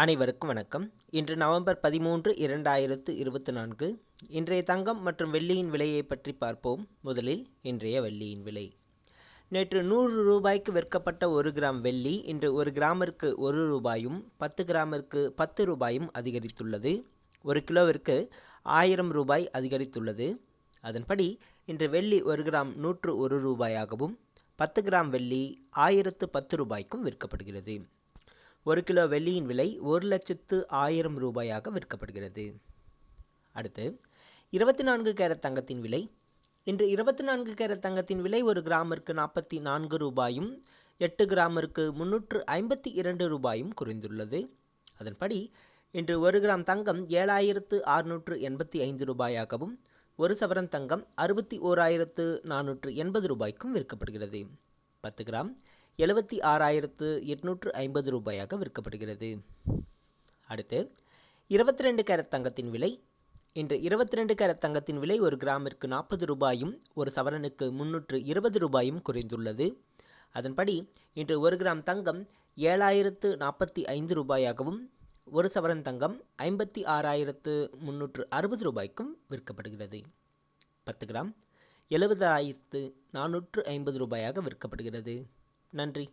அனைவருக்கும் வணக்கம். இன்று நவம்பர் 13, 2024. இன்றைய தங்கம் மற்றும் வெள்ளியின் விலையை பற்றி பார்ப்போம். முதலில் இன்றைய வெள்ளியின் விலை. நேற்று 100 ரூபாய்க்கு விற்கப்பட்ட 1 கிராம் வெள்ளி இன்று 1 கிராமிற்கு 1 ரூபாயும் 10 கிராமிற்கு 10 ரூபாயும் அதிகரித்துள்ளது. 1 கிலோவிற்கு 1000 ரூபாய் அதிகரித்துள்ளது. அதன்படி இன்று வெள்ளி 1 கிராம் 101 ரூபாயாகவும் 10 கிராம் வெள்ளி 1010 ரூபாய்க்கும் விற்கப்படுகிறது. 1 கிலோ வெள்ளியின் விலை 1,10,000 ரூபாயாக விற்கப்படுகிறது. அடுத்து 24 கேரட் தங்கத்தின் விலை. இன்று 24 கேரட் தங்கத்தின் விலை 1 கிராமிற்கு 44 ரூபாயும் 8 கிராமிற்கு 352 ரூபாயும் குறைந்துள்ளது. அதன்படி இன்று 1 கிராம் தங்கம் 7,685 ரூபாயாகவும் 1 சவரன் தங்கம் 61,480 ரூபாய்க்கும் விற்கப்படுகிறது. 10 கிராம் 76,850 ரூபாயாக விற்கப்படுகிறது. அடுத்து 22 கேரட் தங்கத்தின் விலை. இன்று 22 கேரட் தங்கத்தின் விலை 1 கிராமிற்கு 40 ரூபாயும் 1 சவரனுக்கு 320 ரூபாயும் குறைந்துள்ளது. அதன்படி இன்று 1 கிராம் தங்கம் 7,045 ரூபாயாகவும் 1 சவரன் தங்கம் 56,360 ரூபாய்க்கும் விற்கப்படுகிறது. 10 கிராம் 70,450 ரூபாயாக விற்கப்படுகிறது. நன்றி.